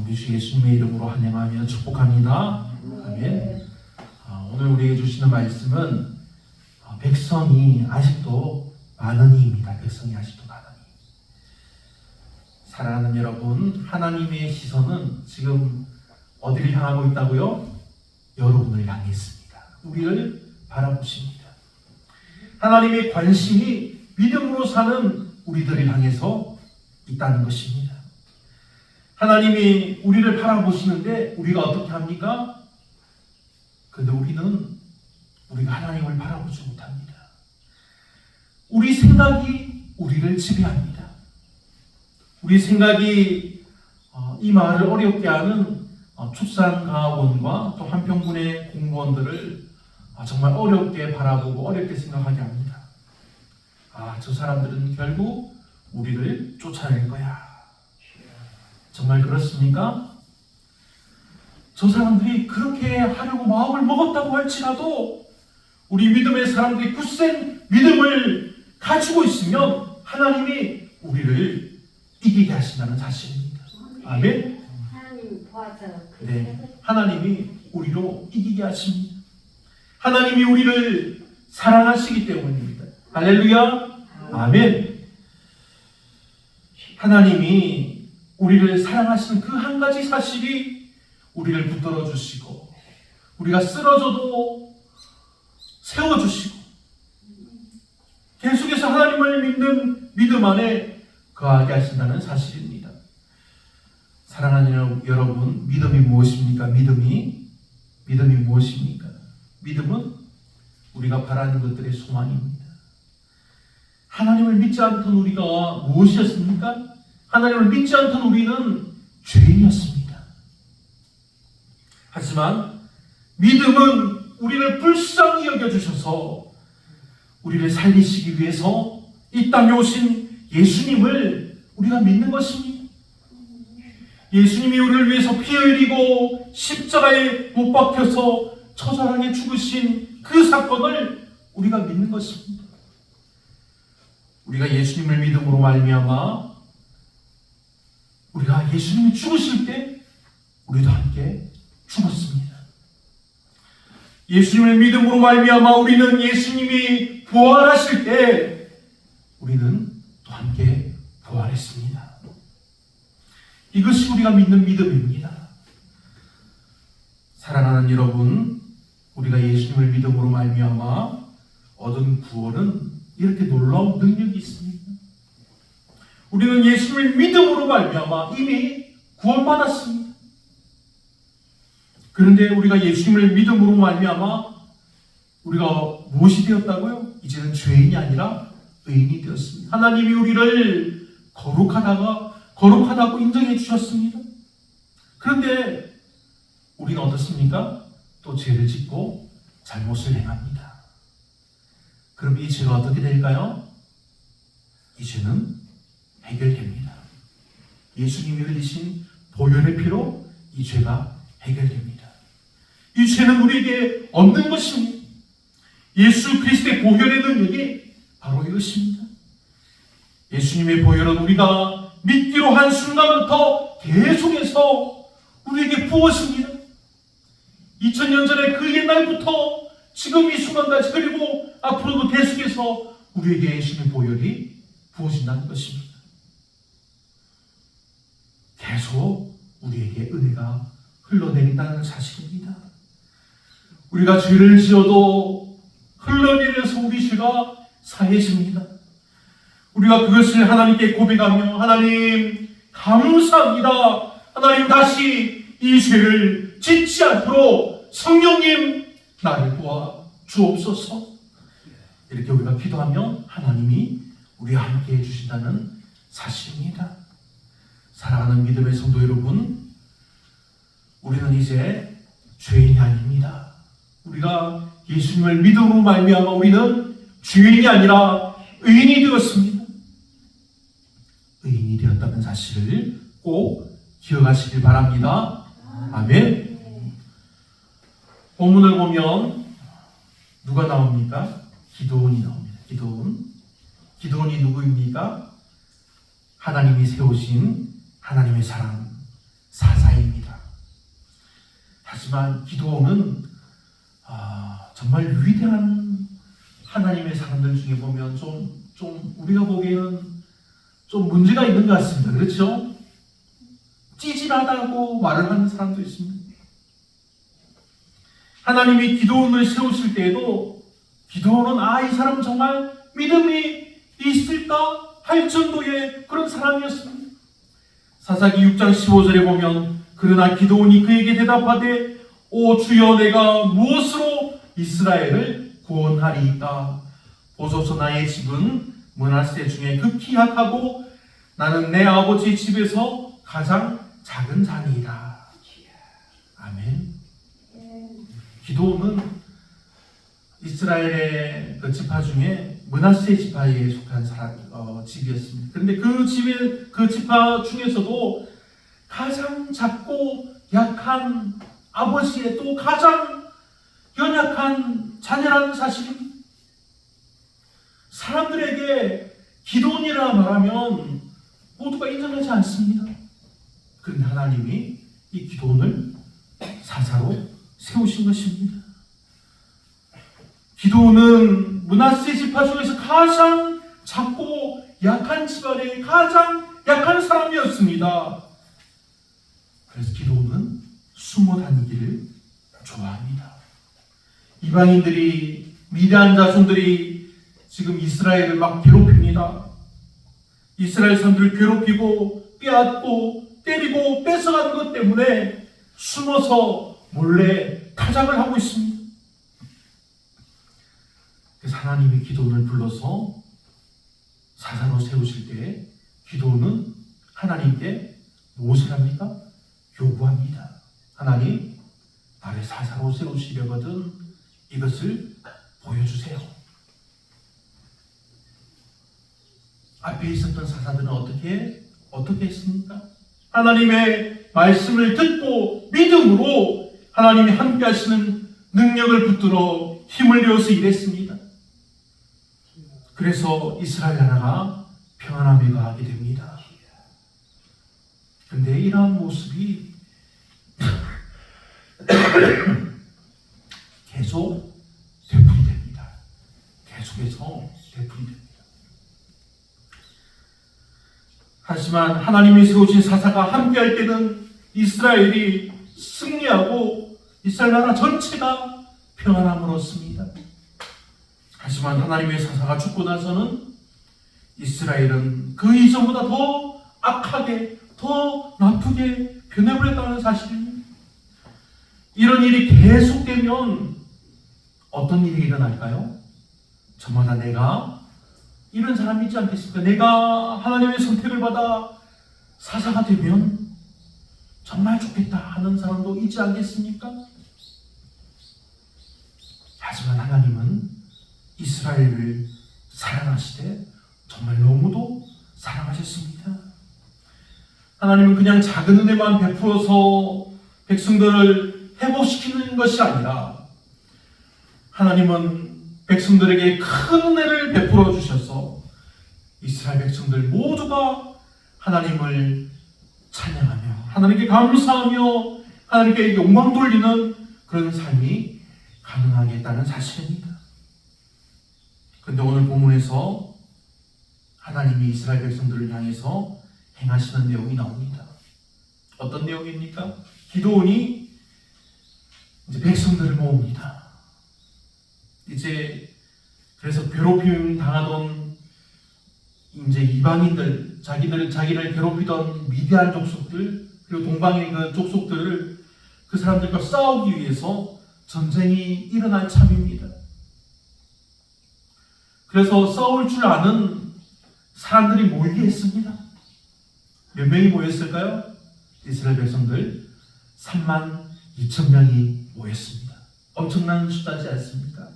우리 주 예수님의 이름으로 환영하며 축복합니다. 아멘. 오늘 우리에게 주시는 말씀은 백성이 아직도 많으니입니다. 백성이 아직도 많으니. 사랑하는 여러분, 하나님의 시선은 지금 어디를 향하고 있다고요? 여러분을 향해 있습니다. 우리를 바라보십니다. 하나님의 관심이 믿음으로 사는 우리들을 향해서 있다는 것입니다. 하나님이 우리를 바라보시는데 우리가 어떻게 합니까? 그런데 우리가 하나님을 바라보지 못합니다. 우리 생각이 우리를 지배합니다. 우리 생각이 이 마을을 어렵게 하는 축산가원과 또 한평군의 공무원들을 정말 어렵게 바라보고 어렵게 생각하게 합니다. 저 사람들은 결국 우리를 쫓아낼 거야. 정말 그렇습니까? 저 사람들이 그렇게 하려고 마음을 먹었다고 할지라도 우리 믿음의 사람들이 굳센 믿음을 가지고 있으면 하나님이 우리를 이기게 하신다는 사실입니다. 아멘? 하나님 보아서 네, 하나님이 우리로 이기게 하십니다. 하나님이 우리를 사랑하시기 때문입니다. 할렐루야. 아멘. 하나님이 우리를 사랑하시는 그 한 가지 사실이 우리를 붙들어 주시고 우리가 쓰러져도 세워주시고 계속해서 하나님을 믿는 믿음 안에 거하게 하신다는 사실입니다. 사랑하는 여러분, 믿음이 무엇입니까? 믿음이 무엇입니까? 믿음은 우리가 바라는 것들의 소망입니다. 하나님을 믿지 않던 우리가 무엇이었습니까? 하나님을 믿지 않던 우리는 죄인이었습니다. 하지만 믿음은 우리를 불쌍히 여겨주셔서 우리를 살리시기 위해서 이 땅에 오신 예수님을 우리가 믿는 것입니다. 예수님이 우리를 위해서 피 흘리고 십자가에 못 박혀서 처절하게 죽으신 그 사건을 우리가 믿는 것입니다. 우리가 예수님을 믿음으로 말미암아 우리가 예수님이 죽으실 때 우리도 함께 죽었습니다. 예수님을 믿음으로 말미암아 우리는 예수님이 부활하실 때 우리는 또 함께 부활했습니다. 이것이 우리가 믿는 믿음입니다. 사랑하는 여러분, 우리가 예수님을 믿음으로 말미암아 얻은 구원은 이렇게 놀라운 능력이 있습니다. 우리는 예수님을 믿음으로 말미암아 이미 구원받았습니다. 그런데 우리가 예수님을 믿음으로 말미암아 우리가 무엇이 되었다고요? 이제는 죄인이 아니라 의인이 되었습니다. 하나님이 우리를 거룩하다고 인정해 주셨습니다. 그런데 우리는 어떻습니까? 또 죄를 짓고 잘못을 행합니다. 그럼 이 죄가 어떻게 될까요? 이 죄는 해결됩니다. 예수님이 흘리신 보혈의 피로 이 죄가 해결됩니다. 이 죄는 우리에게 없는 것입니다. 예수 그리스도의 보혈의 능력이 바로 이것입니다. 예수님의 보혈은 우리가 믿기로 한 순간부터 계속해서 우리에게 부어집니다. 2000년 전에 그 옛날부터 지금 이 순간까지 그리고 앞으로도 계속해서 우리에게 예수님의 보혈이 부어진다는 것입니다. 계속 우리에게 은혜가 흘러내린다는 사실입니다. 우리가 죄를 지어도 흘러내려서 우리 죄가 사해집니다. 우리가 그것을 하나님께 고백하며 하나님 감사합니다. 하나님 다시 이 죄를 짓지 않도록 성령님 나를 도와 주옵소서. 이렇게 우리가 기도하면 하나님이 우리와 함께 해주신다는 사실입니다. 사랑하는 믿음의 성도 여러분, 우리는 이제 죄인이 아닙니다. 우리가 예수님을 믿음으로 말미암아 우리는 죄인이 아니라 의인이 되었습니다. 의인이 되었다는 사실을 꼭 기억하시길 바랍니다. 아멘. 본문을 보면 누가 나옵니까? 기드온이 나옵니다. 기드온이 누구입니까? 하나님이 세우신 하나님의 사람, 사사입니다. 하지만 기드온은 정말 위대한 하나님의 사람들 중에 보면 좀 우리가 보기에는 좀 문제가 있는 것 같습니다. 그렇죠? 찌질하다고 말을 하는 사람도 있습니다. 하나님이 기드온을 세우실 때에도 기드온은 이 사람 정말 믿음이 있을까 할 정도의 그런 사람이었습니다. 사사기 6장 15절에 보면 그러나 기드온이 그에게 대답하되 오 주여 내가 무엇으로 이스라엘을 구원하리이까 보소서 나의 집은 므낫세 중에 극히 약하고 나는 내 아버지 집에서 가장 작은 자니이다. 아멘. 기드온은 이스라엘의 그 지파 중에 므낫세 지파에 속한 집이었습니다. 그런데 그 지파 중에서도 가장 작고 약한 아버지의 또 가장 연약한 자녀라는 사실입니다. 사람들에게 기드온이라 말하면 모두가 인정하지 않습니다. 그런데 하나님이 이 기드온을 사사로 세우신 것입니다. 기드온은 므낫세 지파 중에서 가장 작고 약한 집안의 가장 약한 사람이었습니다. 그래서 기드온은 숨어 다니기를 좋아합니다. 이방인들이 미디안 자손들이 지금 이스라엘을 막 괴롭힙니다. 이스라엘 사람들을 괴롭히고 빼앗고 때리고 뺏어가는 것 때문에 숨어서 몰래 타작을 하고 있습니다. 그래서 하나님이 기드온을 불러서 사사로 세우실 때 기드온은 하나님께 무엇을 합니까? 요구합니다. 하나님, 나를 사사로 세우시려거든 이것을 보여주세요. 앞에 있었던 사사들은 어떻게 했습니까? 하나님의 말씀을 듣고 믿음으로 하나님이 함께 하시는 능력을 붙들어 힘을 내어서 일했습니다. 그래서 이스라엘 나라가 평안함에 가게 됩니다. 그런데 이러한 모습이 계속 되풀이됩니다. 계속해서 되풀이됩니다. 하지만 하나님이 세우신 사사가 함께할 때는 이스라엘이 승리하고 이스라엘 나라 전체가 평안함을 얻습니다. 하지만 하나님의 사사가 죽고 나서는 이스라엘은 그 이전보다 더 악하게 더 나쁘게 변해버렸다는 사실입니다. 이런 일이 계속되면 어떤 일이 일어날까요? 저마다 내가 이런 사람이 있지 않겠습니까? 내가 하나님의 선택을 받아 사사가 되면 정말 좋겠다 하는 사람도 있지 않겠습니까? 하지만 하나님은 이스라엘을 사랑하시되 정말 너무도 사랑하셨습니다. 하나님은 그냥 작은 은혜만 베풀어서 백성들을 회복시키는 것이 아니라 하나님은 백성들에게 큰 은혜를 베풀어 주셔서 이스라엘 백성들 모두가 하나님을 찬양하며 하나님께 감사하며 하나님께 영광 돌리는 그런 삶이 가능하겠다는 사실입니다. 그런데 오늘 본문에서 하나님이 이스라엘 백성들을 향해서 행하시는 내용이 나옵니다. 어떤 내용입니까? 기드온이 이제 백성들을 모읍니다. 이제 그래서 괴롭힘 당하던 이제 이방인들, 자기를 괴롭히던 미디안 족속들 그리고 동방의 그 족속들을 그 사람들과 싸우기 위해서 전쟁이 일어날 참입니다. 그래서 싸울 줄 아는 사람들이 모이게 했습니다. 몇 명이 모였을까요? 이스라엘 백성들 32,000명이 모였습니다. 엄청난 숫자지 않습니까?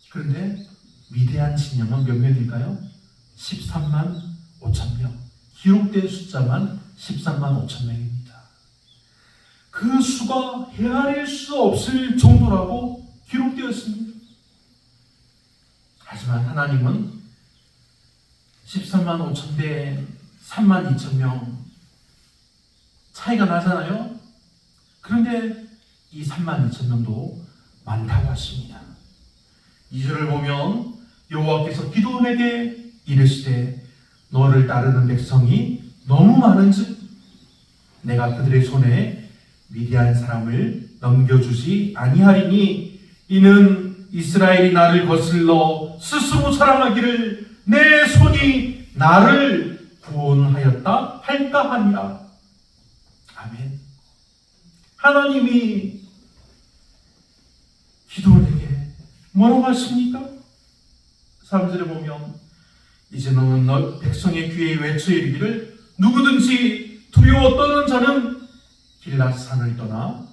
그런데 미디안 진영은 몇 명일까요? 135,000명. 기록된 숫자만 135,000명입니다. 그 수가 헤아릴 수 없을 정도라고 기록되었습니다. 하지만 하나님은 135,000대 32,000명 차이가 나잖아요. 그런데 이 32,000명도 많다고 하십니다. 2절을 보면 여호와께서 기드온에게 이르시되 너를 따르는 백성이 너무 많은즉 내가 그들의 손에 미디안 사람을 넘겨주지 아니하리니 이는 이스라엘이 나를 거슬러 스스로 자랑하기를 내 손이 나를 구원하였다 할까 하니라. 아멘. 하나님이 기드온에게 뭐라고 하십니까? 3절에 보면 이제 너는 너 백성의 귀에 외쳐 이르기를 누구든지 두려워 떠는 자는 길앗산을 떠나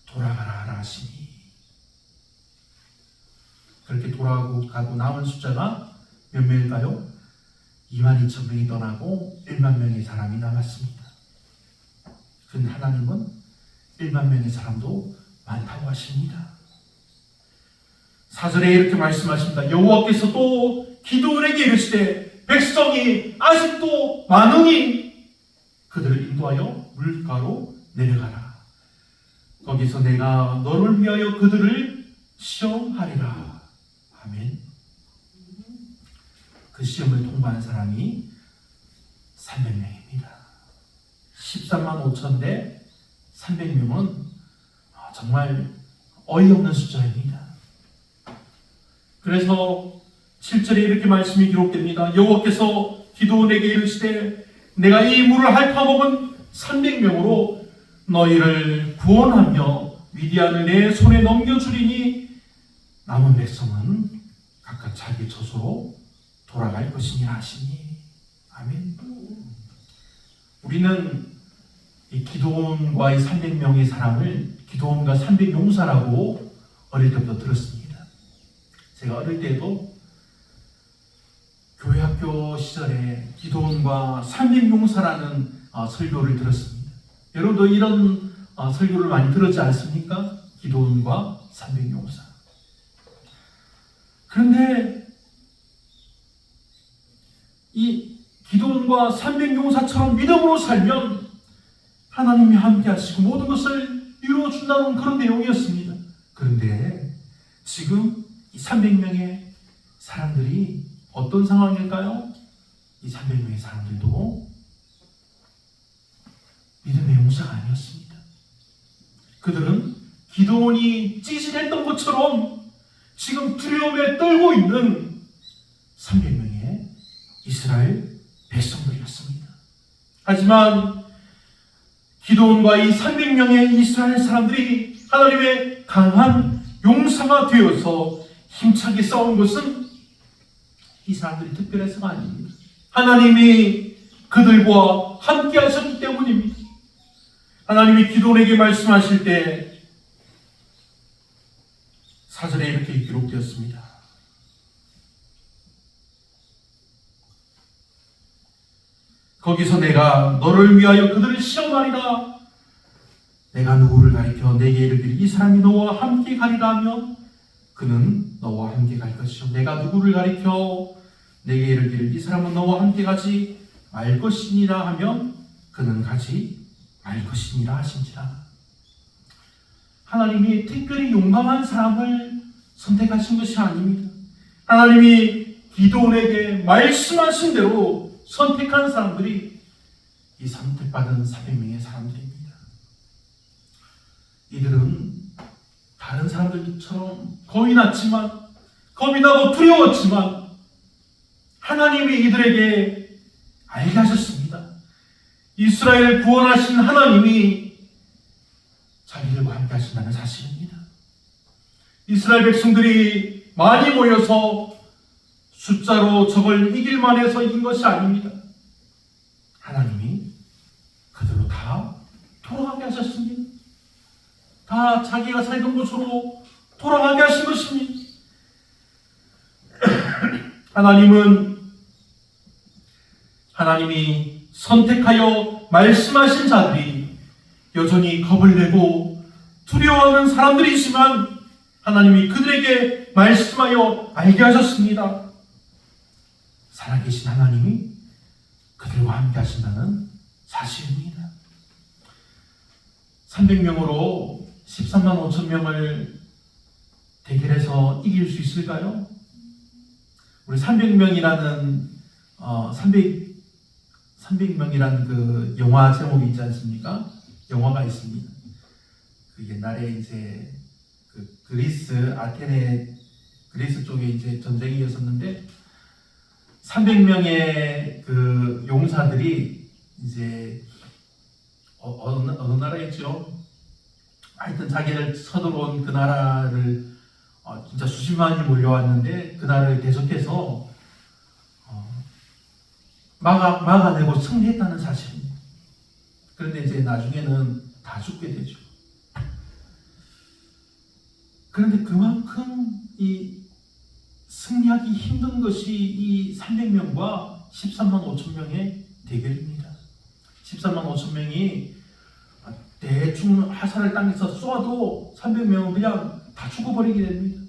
돌아가라 하라 하시니. 그렇게 돌아가고 남은 숫자가 몇 명일까요? 22,000명이 떠나고 1만 명의 사람이 남았습니다. 그런데 하나님은 1만 명의 사람도 많다고 하십니다. 4절에 이렇게 말씀하십니다. 여호와께서 또 기드온에게 이르시되 백성이 아직도 많으니 그들을 인도하여 물가로 내려가라. 거기서 내가 너를 위하여 그들을 시험하리라. 아멘. 그 시험을 통과한 사람이 300명입니다. 13만 5천 대 300명은 정말 어이없는 숫자입니다. 그래서 7절에 이렇게 말씀이 기록됩니다. 여호와께서 기드온에게 이르시되 내가 이 물을 핥아먹은 300명으로 너희를 구원하며 미디안을 내 손에 넘겨주리니 남은 백성은 각각 자기 처소로 돌아갈 것이니라 하시니. 아멘. 우리는 이 기드온과 이 300명의 사람을 기드온과 300용사라고 어릴 때부터 들었습니다. 제가 어릴 때도 교회 학교 시절에 기드온과 300용사라는 설교를 들었습니다. 여러분도 이런 설교를 많이 들었지 않습니까? 기드온과 300용사. 그런데 이 기드온과 300용사처럼 믿음으로 살면 하나님이 함께 하시고 모든 것을 이루어준다는 그런 내용이었습니다. 그런데 지금 이 300명의 사람들이 어떤 상황일까요? 이 300명의 사람들도 믿음의 용사가 아니었습니다. 그들은 기드온이 찌질했던 것처럼 지금 두려움에 떨고 있는 300명의 이스라엘 백성들이었습니다. 하지만 기드온과 이 300명의 이스라엘 사람들이 하나님의 강한 용사가 되어서 힘차게 싸운 것은 이 사람들이 특별해서가 아닙니다. 하나님이 그들과 함께 하셨기 때문입니다. 하나님이 기드온에게 말씀하실 때 4절에 이렇게 기록되었습니다. 거기서 내가 너를 위하여 그들을 시험하리라. 내가 누구를 가리켜 내게 이르기를 이 사람이 너와 함께 가리라 하면 그는 너와 함께 갈 것이요 내가 누구를 가리켜 내게 이르기를 이 사람은 너와 함께 가지 말 것이니라 하면 그는 가지 말 것이니라 하신지라. 하나님이 특별히 용감한 사람을 선택하신 것이 아닙니다. 하나님이 기드온에게 말씀하신 대로 선택한 사람들이 이 선택받은 400명의 사람들입니다. 이들은 다른 사람들처럼 겁이 났지만, 겁이 나고 두려웠지만 하나님이 이들에게 알게 하셨습니다. 이스라엘을 구원하신 하나님이 자기들과 함께 하신다는 사실입니다. 이스라엘 백성들이 많이 모여서 숫자로 적을 이길만 해서 이긴 것이 아닙니다. 하나님이 그들로 다 돌아가게 하셨습니다. 다 자기가 살던 곳으로 돌아가게 하신 것입니다. 하나님이 선택하여 말씀하신 자들이 여전히 겁을 내고 두려워하는 사람들이지만 하나님이 그들에게 말씀하여 알게 하셨습니다. 살아계신 하나님이 그들과 함께 하신다는 사실입니다. 300명으로 13만 5천 명을 대결해서 이길 수 있을까요? 우리 300명이라는 300명이라는 그 영화 제목이 있지 않습니까? 영화가 있습니다. 그 옛날에 이제 그 아테네 그리스 쪽에 이제 전쟁이었었는데 300명의 그 용사들이 이제 어느 나라였죠? 하여튼 자기를 쳐들어온 그 나라를 진짜 수십만이 몰려왔는데 그 나라를 대적해서 막아내고 승리했다는 사실입니다. 그런데 이제 나중에는 다 죽게 되죠. 그런데 그만큼 이 승리하기 힘든 것이 이 300명과 13만 5천 명의 대결입니다. 13만 5천 명이 대충 화살을 땅에서 쏘아도 300명은 그냥 다 죽어버리게 됩니다.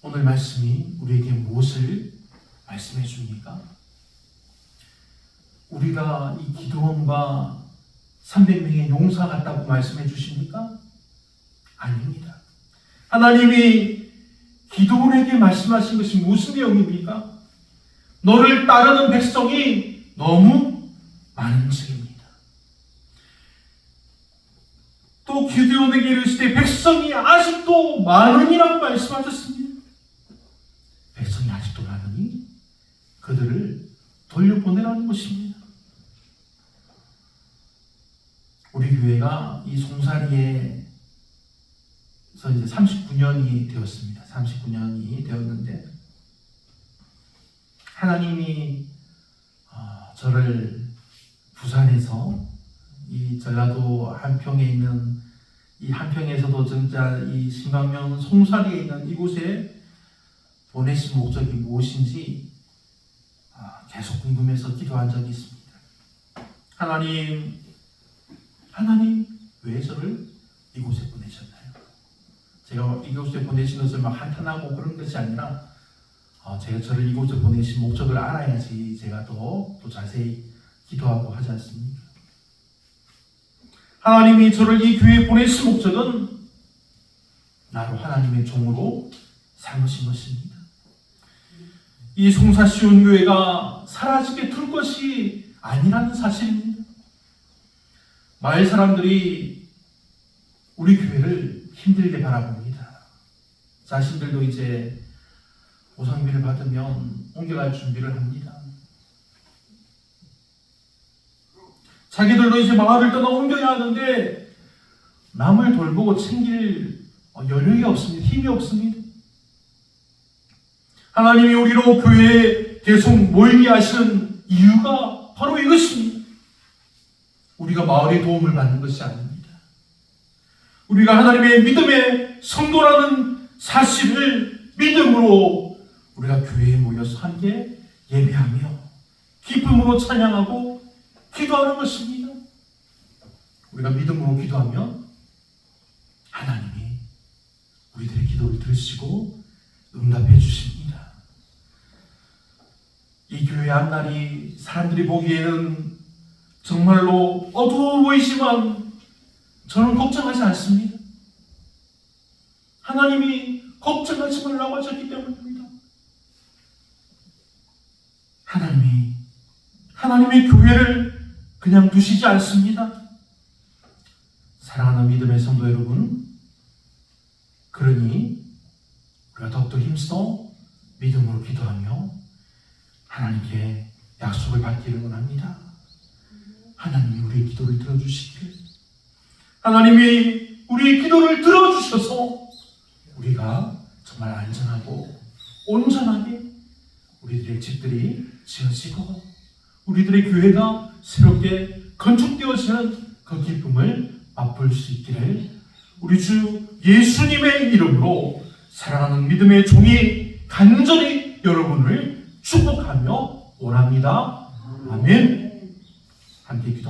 오늘 말씀이 우리에게 무엇을 말씀해 줍니까? 우리가 이 기드온과 300명의 용사 같다고 말씀해 주십니까? 아닙니다. 하나님이 기드온에게 말씀하신 것이 무슨 내용입니까? 너를 따르는 백성이 너무 많은 것입니다. 또 기드온에게 이르시되 백성이 아직도 많으니라고 말씀하셨습니다. 백성이 아직도 많으니 그들을 돌려보내라는 것입니다. 우리 교회가 이 송사리에서 이제 39년이 되었습니다. 39년이 되었는데 하나님이 저를 부산에서 이 전라도 한평에 있는 이 한평에서도 진짜 이 신광명 송사리에 있는 이곳에 보내신 목적이 무엇인지 계속 궁금해서 기도한 적이 있습니다. 하나님 왜 저를 이곳에 보내셨나요? 제가 이곳에 보내신 것을 막 한탄하고 그런 것이 아니라 제가 저를 이곳에 보내신 목적을 알아야지 제가 또 자세히 기도하고 하지 않습니까? 하나님이 저를 이 교회에 보내신 목적은 나로 하나님의 종으로 삼으신 것입니다. 이 송사시온교회가 사라지게 둘 것이 아니라는 사실입니다. 마을 사람들이 우리 교회를 힘들게 바라봅니다. 자신들도 이제 보상비를 받으면 옮겨갈 준비를 합니다. 자기들도 이제 마을을 떠나 옮겨야 하는데 남을 돌보고 챙길 여력이 없습니다. 힘이 없습니다. 하나님이 우리로 교회에 계속 모이게 하시는 이유가 바로 이것입니다. 우리가 마을의 도움을 받는 것이 아닙니다. 우리가 하나님의 믿음의 성도라는 사실을 믿음으로 우리가 교회에 모여서 함께 예배하며 기쁨으로 찬양하고 기도하는 것입니다. 우리가 믿음으로 기도하면 하나님이 우리들의 기도를 들으시고 응답해 주십니다. 이 교회 앞날이 사람들이 보기에는 정말로 어두워 보이지만 저는 걱정하지 않습니다. 하나님이 걱정하지 말라고 하셨기 때문입니다. 하나님의 교회를 그냥 두시지 않습니다. 사랑하는 믿음의 성도 여러분, 그러니 우리가 더욱더 힘써 믿음으로 기도하며 하나님께 약속을 받기를 원합니다. 하나님이 우리의 기도를 들어주시길, 하나님이 우리의 기도를 들어주셔서 우리가 정말 안전하고 온전하게 우리들의 집들이 지어지고 우리들의 교회가 새롭게 건축되어지는 그 기쁨을 맛볼 수 있기를 우리 주 예수님의 이름으로 사랑하는 믿음의 종이 간절히 여러분을 축복하며 원합니다. 아멘. 함께 기도.